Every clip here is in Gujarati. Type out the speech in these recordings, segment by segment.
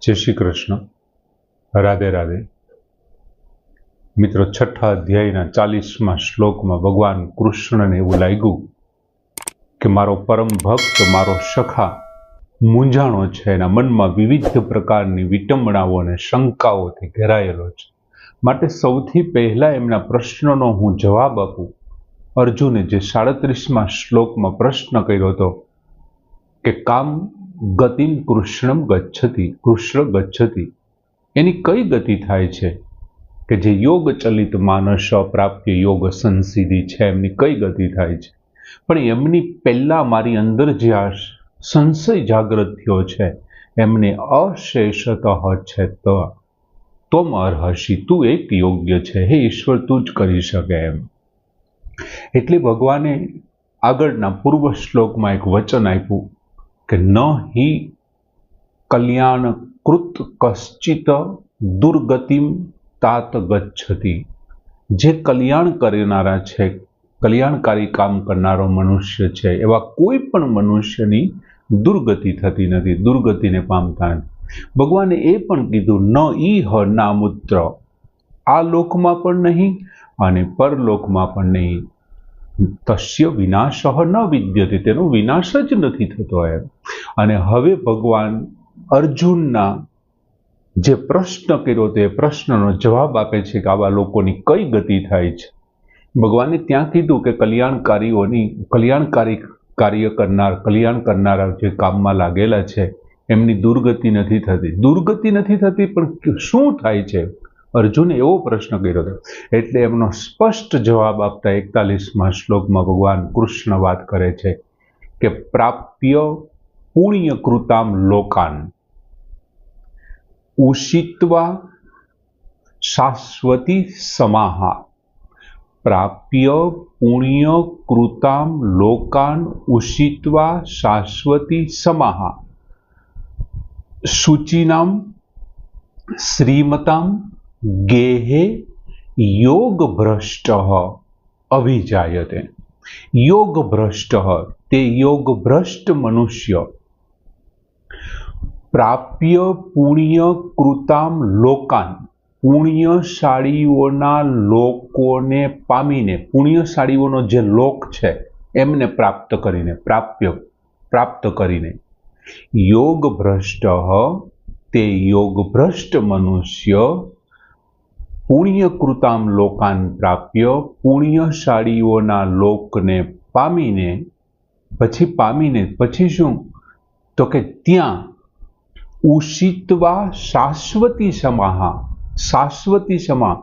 जय श्री कृष्ण। राधे राधे। मित्रों, छठा अध्यायना 40मा श्लोकमां भगवान कृष्णने एवुं लाग्युं के मारो परम भक्त, मारो सखा मूंझाणो छे, एना मनमा विविध प्रकारनी विटंबणाओ अने शंकाओथी घेरायेलो छे। माटे सौथी पहेला एमना प्रश्ननो हूँ जवाब आपું। अर्जुने जे 37मा श्लोकमां प्रश्न कर्यो हतो के काम गतिम कृष्णम गच्छति, कृष्ण गच्छति, एनी कई गति थाय छे के जे योग चलित मानस प्राप्य योग संसिद्धि छे एमनी कई गति थाय छे। पण एमनी पहेला मारी अंदर जे आ संशय जागृत थयो छे एमने अशेषतः छे तो तोम अर्हसि, तू एक योग्य छे, हे ईश्वर तू ज करी शके एम। एटले भगवाने आगळना पूर्व श्लोकमां एक वचन आप्युं कि न हि कल्याण कृत कश्चित दुर्गतिम तात गच्छति। जे कल्याण करनारा छे, कल्याणकारी काम करनारो मनुष्य छे, एवा कोई पण मनुष्यनी दुर्गति थती नथी, दुर्गतिने पामता नथी। भगवाने ए पण कीधुं न इह नामुत्र, आ लोकमां पण नहीं अने परलोकमां पण नहीं। तस्य विनाशः न विद्यते, तेनो विनाश ज नथी थतो एम। अने हवे भगवान अर्जुनना जे प्रश्न कर्यो ते प्रश्ननो जवाब आपे छे के आवा लोकोनी कई गति थाय छे। भगवाने त्यां कीधुं के कल्याणकारी कार्य करनार, कल्याण करनारा जे काममां लागेला छे एमनी दुर्गति नथी थती। दुर्गति नथी थती पण शुं थाय छे? अर्जुने एवो प्रश्न कर्यो हतो। एटले एमनो स्पष्ट जवाब आपता 41मा श्लोकमां भगवान कृष्ण वात करे छे के प्राप्य पुण्यकृताम लोकान उषित्वा शाश्वती समाहा। प्राप्य पुण्यकृताम लोकान उषित्वा शाश्वती समाहा। शुचिनाम श्रीमताम गेहे योग भ्रष्ट अभिजायते। योग भ्रष्ट, ते योग भ्रष्ट मनुष्य प्राप्य पुण्य कृताम लोकान, पुण्यशाळीओना लोकोने पामीने, पुण्यशाळीओनो जे लोक छे एमने प्राप्त करीने योग भ्रष्ट, ते योग भ्रष्ट मनुष्य पुण्यकृताम लोकान प्राप्य, पुण्यशाळीओना लोकने पामीने पछी शुं तो के त्यां उषित्वा शाश्वती समाहा। शाश्वती समा,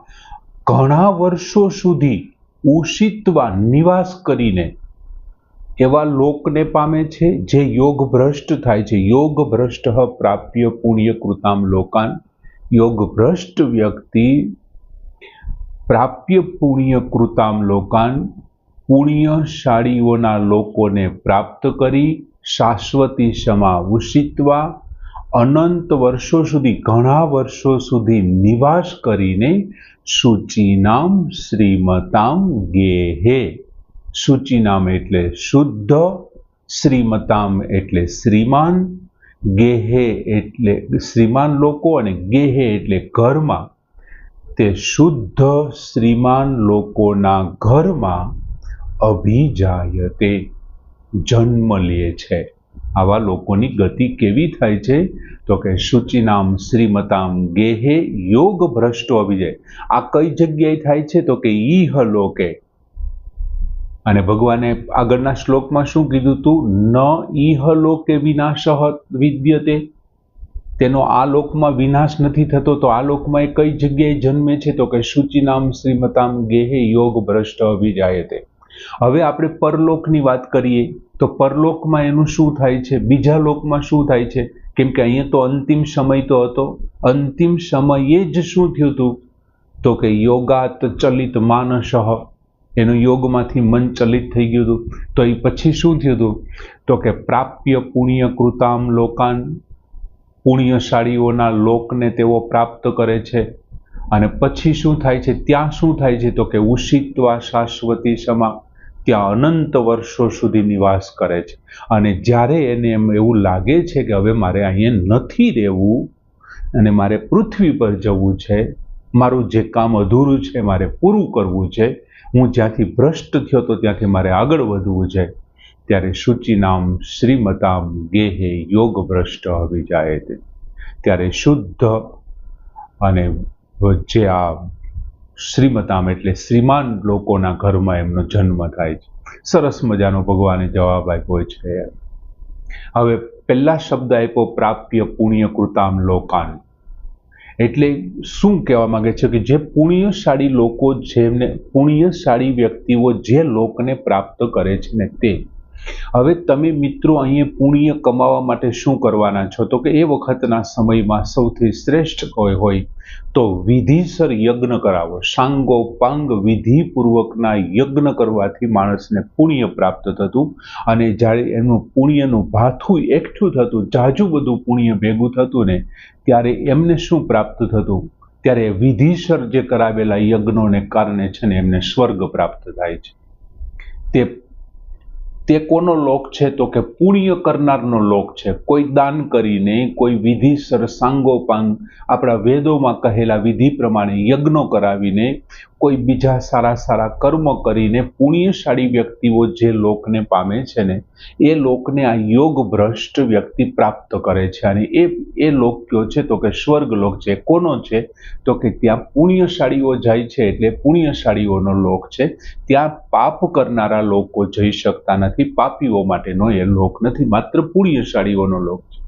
घणा वर्षो सुधी उषित्वा निवास करीने एवा लोकने पामे छे जे योग भ्रष्ट थाय छे। योग भ्रष्ट प्राप्य पुण्यकृताम लोकान, योग भ्रष्ट व्यक्ति प्राप्य पुण्यकृताम लोकान, पुण्यशाळीओना लोकोने प्राप्त करी शाश्वती समा उषित्वा अनंत वर्षो सुधी, घणा वर्षो सुधी निवास करीने शुचिनाम श्रीमताम गेहे। शुचिनाम एटले शुद्ध, श्रीमताम एटले श्रीमान, गेहे एटले श्रीमान लोको अने गेहे एटले घरमां। ते शुद्ध श्रीमान लोकोना घरमां अभिजायते, जन्म ले छे। आवा लोकोनी गति केवी थाय छे तो के शुचिनाम श्रीमताम गेहे योग भ्रष्टो अभिजाय। आ कई जग्याए थाय छे तो के ईह लोके। अने भगवाने आगळना श्लोकमां शुं कीधुं तु? न ईह लोके विनाशः विद्यते, तेनो आ लोकमां विनाश नथी थतो। तो आ लोकमां कई जग्याए जन्मे छे तो के शुचिनाम श्रीमताम गेहे योग भ्रष्ट अभिजायते। हवे आपणे परलोकनी वात करीए तो परलोकमां एनुं शुं थाय छे, बीजा लोकमां शुं थाय छे? केम के अहींया तो अंतिम समय तो हतो। अंतिम समये ज शुं थयुं हतुं तो के योगात चलित मानसः, एनुं योगमांथी मन चलित थई गयुं हतुं। तो ए पछी शुं थयुं हतुं तो के प्राप्य पुण्यकृताम लोकान, पुण्यशाळीओना लोकने तेओ प्राप्त करे छे। अने पछी शुं थाय छे? त्यां शुं थाय छे तो के उषित्वा शाश्वती समा, त्यां अनंत वर्षो सुधी निवास करे छे। अने ज्यारे एने एवुं लागे छे के हवे मारे अहींया नथी रहेवुं, અને મારે પૃથ્વી પર જવું છે, મારું જે કામ અધૂરું છે મારે પૂરું કરવું છે, હું જ્યાંથી ભ્રષ્ટ થયો તો ત્યાંથી મારે આગળ વધવું છે, ત્યારે શુચિનામ શ્રીમતામ ગેહે યોગ ભ્રષ્ટ અભિજાયતે. ત્યારે શુદ્ધ અને જે આ શ્રીમતામ એટલે શ્રીમાન લોકોના ઘરમાં એમનો જન્મ થાય છે. સરસ મજાનો ભગવાને જવાબ આપ્યો છે. હવે પહેલા શબ્દ આપ્યો પ્રાપ્ય પુણ્ય કૃતામ લોકાન, એટલે શું કહેવા માંગે છે કે જે પુણ્યશાળી લોકો, જેમને પુણ્યશાળી વ્યક્તિઓ જે લોકને પ્રાપ્ત કરે છે ને તે. હવે તમે મિત્રો અહીંયા પુણ્ય કમાવા માટે શું કરવાના છો? તો કે એ વખતના સમયમાં સૌથી શ્રેષ્ઠ કોઈ હોય તો વિધિસર યજ્ઞ કરાવો. સાંગોપાંગ વિધિપૂર્વકના યજ્ઞ કરવાથી માણસને પુણ્ય પ્રાપ્ત થતું, અને જ્યારે એનું પુણ્યનું ભાથું એકઠું થતું, જાજુ બધું પુણ્ય ભેગું થતું ને, ત્યારે એમને શું પ્રાપ્ત થતું? ત્યારે વિધિસર જે કરાવેલા યજ્ઞોને કારણે છે ને એમને સ્વર્ગ પ્રાપ્ત થાય છે. તે કોનો લોક છે? તો કે પુણ્ય કરનારનો લોક છે. કોઈ દાન કરીને, કોઈ વિધિસર સાંગોપાંગ આપણા વેદોમાં કહેલા વિધિ પ્રમાણે યજ્ઞો કરાવીને, કોઈ બીજા સારા સારા કર્મ કરીને પુણ્યશાળી વ્યક્તિઓ જે લોકને પામે છે ને એ લોકને આ યોગ ભ્રષ્ટ વ્યક્તિ પ્રાપ્ત કરે છે. અને એ લોક કયો છે? તો કે સ્વર્ગ લોક છે. કોનો છે? તો કે ત્યાં પુણ્યશાળીઓ જાય છે, એટલે પુણ્યશાળીઓનો લોક છે. ત્યાં પાપ કરનારા લોકો જઈ શકતા નથી. પાપીઓ માટેનો એ લોક નથી, માત્ર પુણ્યશાળીઓનો લોક છે.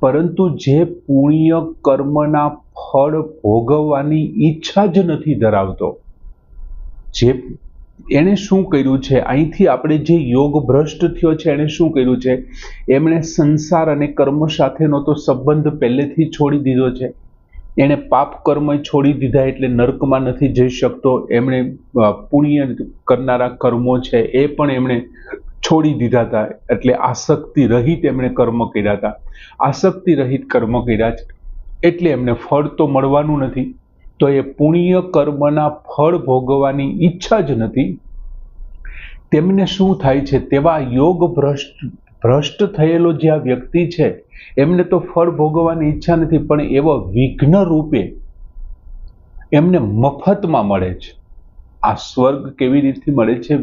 પરંતુ જે પુણ્ય કર્મના ફળ ભોગવવાની ઈચ્છા જ નથી ધરાવતો, જે એણે શું કર્યું છે? અહીંથી આપણે જે યોગ ભ્રષ્ટ થયો છે એણે શું કર્યું છે? એમણે સંસાર અને કર્મ સાથેનો તો સંબંધ પહેલેથી છોડી દીધો છે. એણે પાપ કર્મ છોડી દીધા એટલે નર્કમાં નથી જઈ શકતો. એમણે પુણ્ય કરનારા કર્મો છે એ પણ એમણે છોડી દીધા હતા, એટલે આસક્તિ રહિત એમણે કર્મ કર્યા હતા. આસક્તિ રહિત કર્મ કર્યા છે એટલે એમને ફળ તો મળવાનું નથી. તો એ પુણ્ય કર્મના ફળ ભોગવવાની ઈચ્છા જ નથી. તેમને શું થાય છે? તેવા યોગ ભ્રષ્ટ થયેલો જે આ વ્યક્તિ છે એમને તો ફળ ભોગવવાની ઈચ્છા નથી, પણ એવા વિઘ્ન રૂપે એમને મફતમાં મળે છે. આ સ્વર્ગ કેવી રીતે મળે છે?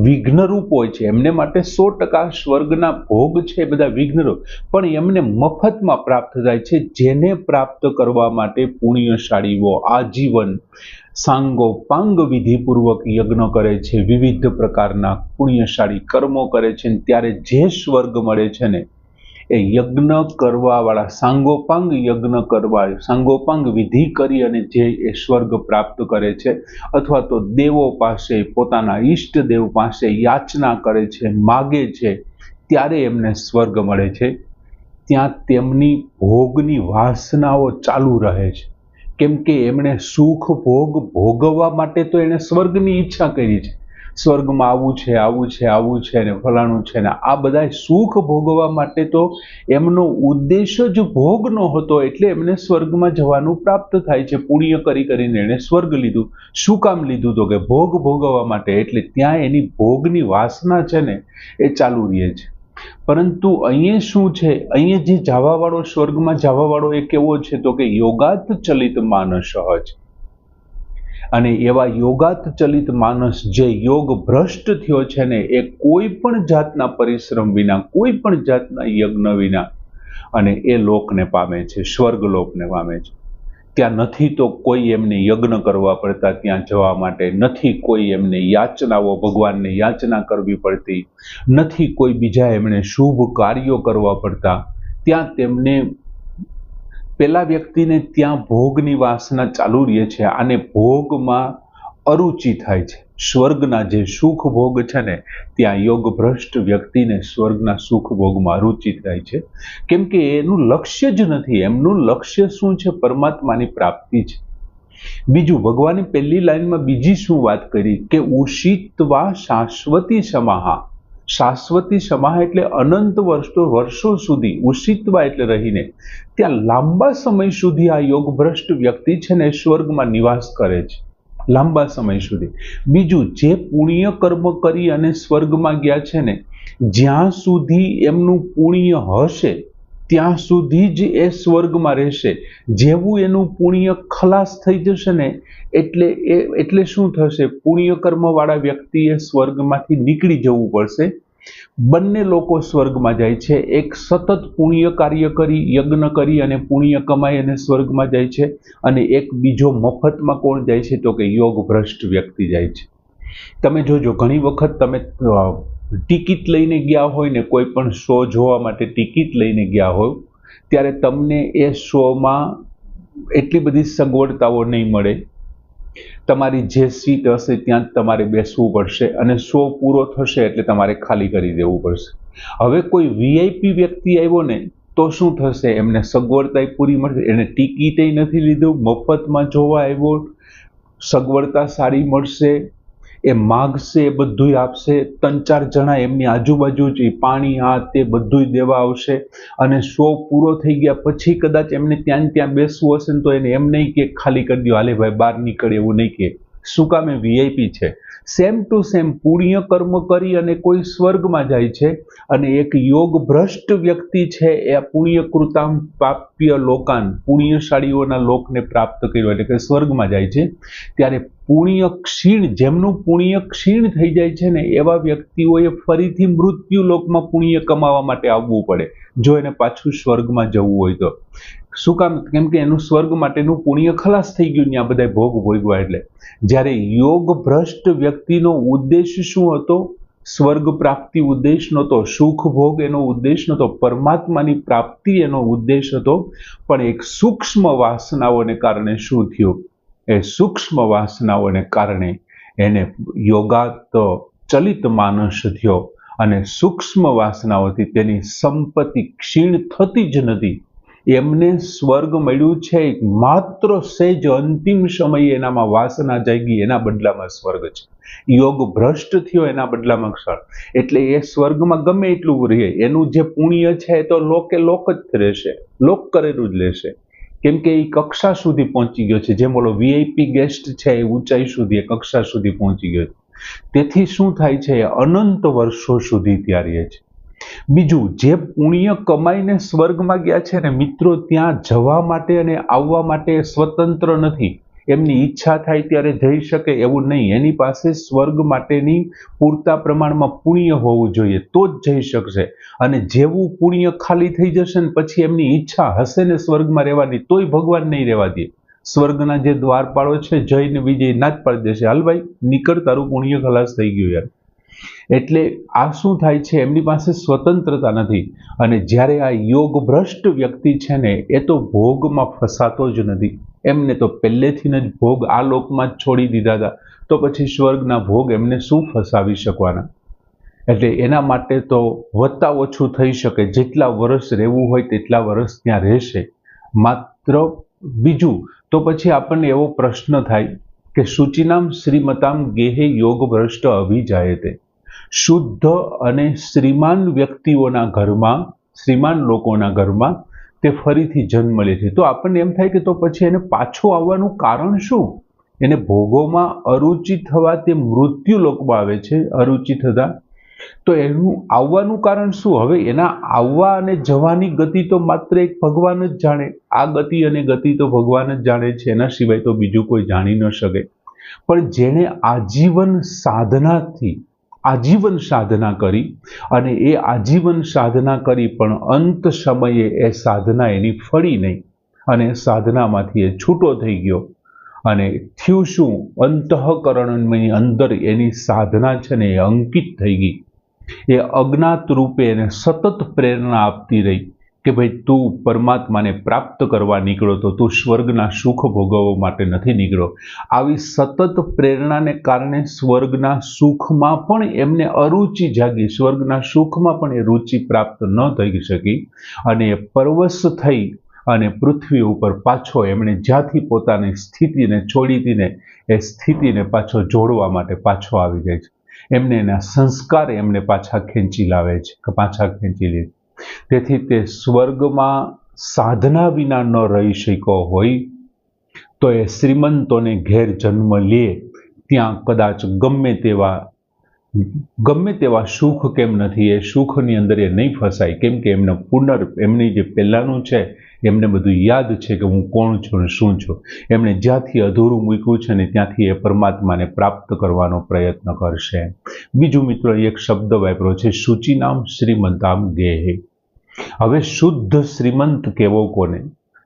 વિઘ્ન રૂપ હોય છે. એમને માટે 100% સ્વર્ગના ભોગ છે બધા વિઘ્નરૂપ, પણ એમને મફતમાં પ્રાપ્ત થાય છે. જેને પ્રાપ્ત કરવા માટે પુણ્યશાળીઓ આજીવન સાંગોપાંગ વિધિપૂર્વક યજ્ઞ કરે છે, વિવિધ પ્રકારના પુણ્યશાળી કર્મો કરે છે, ત્યારે જે સ્વર્ગ મળે છે ને એ યજ્ઞ કરવા વાળા, સાંગોપાંગ યજ્ઞ કરવા, સાંગોપાંગ વિધિ કરી અને જે એ સ્વર્ગ પ્રાપ્ત કરે છે, અથવા તો દેવો પાસે, પોતાના ઈષ્ટદેવ પાસે યાચના કરે છે, માગે છે, ત્યારે એમને સ્વર્ગ મળે છે. ત્યાં તેમની ભોગની વાસનાઓ ચાલુ રહે છે, કેમ કે એમણે સુખ ભોગ ભોગવવા માટે તો એને સ્વર્ગની ઈચ્છા કરી છે. સ્વર્ગમાં આવું છે, આવું છે, આવું છે ને ફલાણું છે ને, આ બધા સુખ ભોગવવા માટે તો એમનો ઉદ્દેશ જ ભોગનો હતો, એટલે એમને સ્વર્ગમાં જવાનું પ્રાપ્ત થાય છે. પુણ્ય કરીને એણે સ્વર્ગ લીધું. શું કામ લીધું? તો કે ભોગ ભોગવવા માટે. એટલે ત્યાં એની ભોગની વાસના છે ને એ ચાલુ રહે છે. પરંતુ અહીંયા શું છે? અહીંયા જે જવાવાળો, સ્વર્ગમાં જવાવાળો એ કેવો છે? તો કે યોગાત ચલિત માનસ છે. અને એવા યોગાત ચલિત માનસ જે યોગ ભ્રષ્ટ થયો છે ને એ કોઈ પણ જાતના પરિશ્રમ વિના, કોઈ પણ જાતના યજ્ઞ વિના અને એ લોકને પામે છે, સ્વર્ગ લોકને પામે છે. ત્યાં નથી તો કોઈ એમને યજ્ઞ કરવા પડતા ત્યાં જવા માટે, નથી કોઈ એમને યાચનાઓ, ભગવાનને યાચના કરવી પડતી, નથી કોઈ બીજા એમણે શુભ કાર્યો કરવા પડતા. ત્યાં તેમને, પેલા વ્યક્તિને ત્યાં ભોગની વાસના ચાલુ રહે છે અને ભોગમાં અરુચિ થાય છે. સ્વર્ગના જે સુખ ભોગ છે ને ત્યાં યોગ ભ્રષ્ટ વ્યક્તિને સ્વર્ગના સુખ ભોગમાં રુચિ થાય છે, કેમ કે એનું લક્ષ્ય જ નથી. એમનું લક્ષ્ય શું છે? પરમાત્માની પ્રાપ્તિ છે. બીજું, ભગવાને પહેલી લાઈનમાં બીજી શું વાત કરી કે ઉષિત્વા શાશ્વતી સમાહા. શાશ્વતી સમાહ એટલે અનંત વર્ષો સુધી, ઉષિત્વા એટલે રહીને, ત્યાં લાંબા સમય સુધી આ યોગ ભ્રષ્ટ વ્યક્તિ છે ને સ્વર્ગમાં નિવાસ કરે છે, લાંબા સમય સુધી. બીજું, જે પુણ્ય કર્મ કરી અને સ્વર્ગમાં ગયા છે ને, જ્યાં સુધી એમનું પુણ્ય હશે ત્યાં સુધી જ એ સ્વર્ગમાં રહેશે. જેવું એનું પુણ્ય ખલાસ થઈ જશે ને એટલે શું થશે, પુણ્ય કર્મવાળા વ્યક્તિએ સ્વર્ગમાંથી નીકળી જવું પડશે. બંને લોકો સ્વર્ગમાં જાય છે. એક સતત પુણ્ય કાર્ય કરી, યજ્ઞ કરી અને પુણ્ય કમાઈ અને સ્વર્ગમાં જાય છે, અને એક બીજો મફતમાં કોણ જાય છે, તો કે યોગ ભ્રષ્ટ વ્યક્તિ જાય છે. તમે જોજો, ઘણી વખત તમે ટિકિટ લઈને ગયા હોય ને, કોઈ પણ શો જોવા માટે ટિકિટ લઈને ગયા હોય, ત્યારે તમને એ શોમાં એટલી બધી સગવડતાઓ નહીં મળે. તમારી જે સીટ હશે ત્યાં જ તમારે બેસવું પડશે, અને શો પૂરો થશે એટલે તમારે ખાલી કરી દેવું પડશે. હવે કોઈ વીઆઈપી વ્યક્તિ આવ્યો ને તો શું થશે, એમને સગવડતા પૂરી મળશે. એને ટિકિટે નથી લીધું, મફતમાં જોવા આવ્યો, સગવડતા સારી મળશે, એ માગશે એ બધું આપશે. 3-4 જણા એમની આજુબાજુ જ પાણી આ તે બધું દેવા આવશે, અને શો પૂરો થઈ ગયા પછી કદાચ એમને ત્યાં બેસવું હશે ને તો એને એમ નહીં કે ખાલી કરી દો, હાલે ભાઈ બહાર નીકળે, એવું નહીં કે. શું કામ? એ વીઆઈપી છે. સેમ ટુ સેમ પુણ્ય કર્મ કરી અને કોઈ સ્વર્ગમાં જાય છે, અને એક યોગ ભ્રષ્ટ વ્યક્તિ છે એ પુણ્ય કૃતામ પ્રાપ્ય લોકાન, પુણ્યશાળીઓના લોકને પ્રાપ્ત કર્યો એટલે કે સ્વર્ગમાં જાય છે. ત્યારે પુણ્ય ક્ષીણ, જેમનું પુણ્ય ક્ષીણ થઈ જાય છે ને એવા વ્યક્તિઓએ ફરીથી મૃત્યુ લોકમાં પુણ્ય કમાવા માટે આવવું પડે, જો એને પાછું સ્વર્ગમાં જવું હોય તો. શું કામ? કેમ કે એનું સ્વર્ગ માટેનું પુણ્ય ખલાસ થઈ ગયું, ત્યાં બધા ભોગ ભોગવા. એટલે જ્યારે યોગ ભ્રષ્ટ વ્યક્તિનો ઉદ્દેશ શું હતો? સ્વર્ગ પ્રાપ્તિ ઉદ્દેશ નહોતો, સુખ ભોગ એનો ઉદ્દેશ નહોતો, પરમાત્માની પ્રાપ્તિ એનો ઉદ્દેશ હતો. પણ એક સૂક્ષ્મ વાસનાઓને કારણે શું થયું? એ સૂક્ષ્મ વાસનાઓને કારણે એને યોગાત ચલિત માનસ થયો, અને સૂક્ષ્મ વાસનાઓથી તેની સંપત્તિ ક્ષીણ થતી જ નથી. એમને સ્વર્ગ મળ્યું છે, માત્ર સેજ અંતિમ સમયે એનામાં વાસના જાગી, એના બદલામાં સ્વર્ગ છે. યોગ ભ્રષ્ટ થયો એના બદલામાં સ્વર્ગ. એટલે એ સ્વર્ગમાં ગમે એટલું રહે, એનું જે પુણ્ય છે તો લોક જ રહેશે, લોક કરેલું જ લેશે. કેમ કે એ કક્ષા સુધી પહોંચી ગયો છે. જેમ બોલો વીઆઈપી ગેસ્ટ છે એ ઊંચાઈ સુધી, એ કક્ષા સુધી પહોંચી ગયો છે. તેથી શું થાય છે, અનંત વર્ષો સુધી ત્યાં રહે છે. બીજું, જે પુણ્ય કમાઈને સ્વર્ગમાં ગયા છે ને મિત્રો, ત્યાં જવા માટે અને આવવા માટે સ્વતંત્ર નથી. એમની ઈચ્છા થાય ત્યારે જઈ શકે એવું નહીં. એની પાસે સ્વર્ગ માટેની પૂરતા પ્રમાણમાં પુણ્ય હોવું જોઈએ તો જ જઈ શકશે. અને જેવું પુણ્ય ખાલી થઈ જશે ને પછી એમની ઈચ્છા હશે ને સ્વર્ગમાં રહેવાની, તોય ભગવાન નહીં રહેવા દે. સ્વર્ગના જે દ્વારપાળો છે જઈને વિજય ના જ પાડી દેશે, હાલ ભાઈ નીકળ, તારું પુણ્ય ખલાસ થઈ ગયું યાર. એટલે આ શું થાય છે, એમની પાસે સ્વતંત્રતા નથી. અને જ્યારે આ યોગ ભ્રષ્ટ વ્યક્તિ છે ને એ તો ભોગમાં ફસાતો જ નથી. એમને તો પહેલેથી જ ભોગ આ લોકમાં જ છોડી દીધા હતા, તો પછી સ્વર્ગના ભોગ એમને શું ફસાવી શકવાના. એટલે એના માટે તો વધતા ઓછું થઈ શકે, જેટલા વર્ષ રહેવું હોય તેટલા વર્ષ ત્યાં રહેશે માત્ર. બીજું તો પછી આપણને એવો પ્રશ્ન થાય કે શુચિનામ શ્રીમતામ ગેહે યોગ ભ્રષ્ટ અભિજાયતે. શુદ્ધ અને શ્રીમાન વ્યક્તિઓના ઘરમાં, શ્રીમાન લોકોના ઘરમાં તે ફરીથી જન્મ લે છે. તો આપણને એમ થાય કે તો પછી એને પાછું આવવાનું કારણ શું? એને ભોગોમાં અરુચિ થવા તે મૃત્યુ લોકમાં આવે છે, અરુચિ થતા. તો એનું આવવાનું કારણ શું? હવે એના આવવા અને જવાની ગતિ તો માત્ર એક ભગવાન જ જાણે. આ ગતિ અને ગતિ તો ભગવાન જ જાણે છે, એના સિવાય તો બીજું કોઈ જાણી ન શકે. પણ જેણે આજીવન સાધના કરી, અને એ આજીવન સાધના કરી પણ અંત સમયે એ સાધના એની ફળી નહીં, અને સાધનામાંથી એ છૂટો થઈ ગયો. અને થયું શું? અંતઃકરણની અંદર એની સાધના છે ને એ અંકિત થઈ ગઈ. એ અજ્ઞાત રૂપે એને સતત પ્રેરણા આપતી રહી કે ભાઈ તું પરમાત્માને પ્રાપ્ત કરવા નીકળો, તો તું સ્વર્ગના સુખ ભોગવવા માટે નથી નીકળો. આવી સતત પ્રેરણાને કારણે સ્વર્ગના સુખમાં પણ એમને અરુચિ જાગી, સ્વર્ગના સુખમાં પણ એ રુચિ પ્રાપ્ત ન થઈ શકી, અને એ પરવશ થઈ અને પૃથ્વી ઉપર પાછો એમણે જ્યાંથી પોતાની સ્થિતિને છોડી હતી ને એ સ્થિતિને પાછો જોડવા માટે પાછો આવી જાય છે. એમને એના સંસ્કાર એમને પાછા ખેંચી લાવે છે, પાછા ખેંચી લે. તેથી તે સ્વર્ગમાં સાધના વિના ન રહી શક્યો હોય તો એ શ્રીમંતોને ઘેર જન્મ લે, ત્યાં કદાચ ગમે તેવા ગમે તેવા સુખ કેમ નથી, એ સુખની અંદર એ નહીં ફસાય, કેમ કે એમની જે પહેલાંનું છે એમને બધું યાદ છે કે હું કોણ છું ને શું છું. એમણે જ્યાંથી અધૂરું મૂક્યું છે ને ત્યાંથી એ પરમાત્માને પ્રાપ્ત કરવાનો પ્રયત્ન કરશે. બીજું મિત્રો એક શબ્દ વાપર્યો છે, શુચિનામ શ્રીમંતામ ગેહે. હવે શુદ્ધ શ્રીમંત કેવો કોને?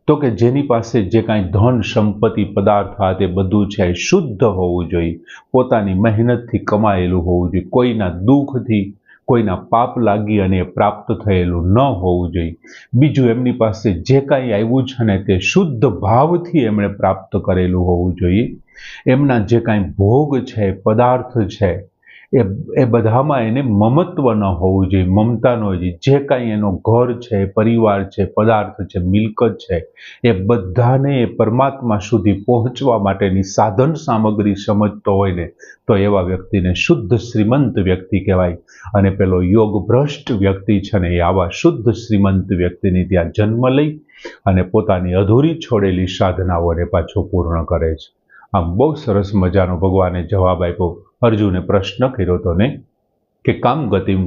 તો કે જેની પાસે જે કાંઈ ધન સંપત્તિ પદાર્થ આ તે બધું છે એ શુદ્ધ હોવું જોઈએ, પોતાની મહેનતથી કમાયેલું હોવું જોઈએ, કોઈના દુઃખથી કોઈના પાપ લાગી અને એ પ્રાપ્ત થયેલું ન હોવું જોઈએ. બીજું એમની પાસે જે કાંઈ આવ્યું છે ને તે શુદ્ધ ભાવથી એમણે પ્રાપ્ત કરેલું હોવું જોઈએ. એમના જે કાંઈ ભોગ છે પદાર્થ છે એ બધામાં એને મમત્વ ન હોવું જોઈએ, મમતા ન હોવી જોઈએ. જે કાંઈ એનો ઘર છે, પરિવાર છે, પદાર્થ છે, મિલકત છે, એ બધાને એ પરમાત્મા સુધી પહોંચવા માટેની સાધન સામગ્રી સમજતો હોય ને તો એવા વ્યક્તિને શુદ્ધ શ્રીમંત વ્યક્તિ કહેવાય. અને પેલો યોગ ભ્રષ્ટ વ્યક્તિ છે ને એ આવા શુદ્ધ શ્રીમંત વ્યક્તિની ત્યાં જન્મ લઈ અને પોતાની અધૂરી છોડેલી સાધનાઓને પાછો પૂર્ણ કરે છે. આમ બહુ સરસ મજાનો ભગવાને જવાબ આપ્યો. અર્જુને પ્રશ્ન કર્યો હતો ને કે કામ ગતિમ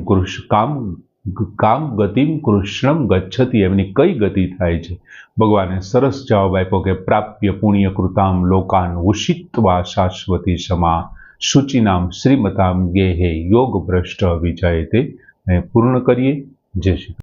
કૃષ્ણમ ગચ્છતિ, એમની કઈ ગતિ થાય છે? ભગવાને સરસ જવાબ આપ્યો કે પ્રાપ્ય પુણ્યકૃતામ લોકાન ઉષિત્વા શાશ્વતી સમા શુચિનામ શ્રીમતામ ગેહે યોગ ભ્રષ્ટ વિજયતે. પૂર્ણ કરીએ. જય શ્રી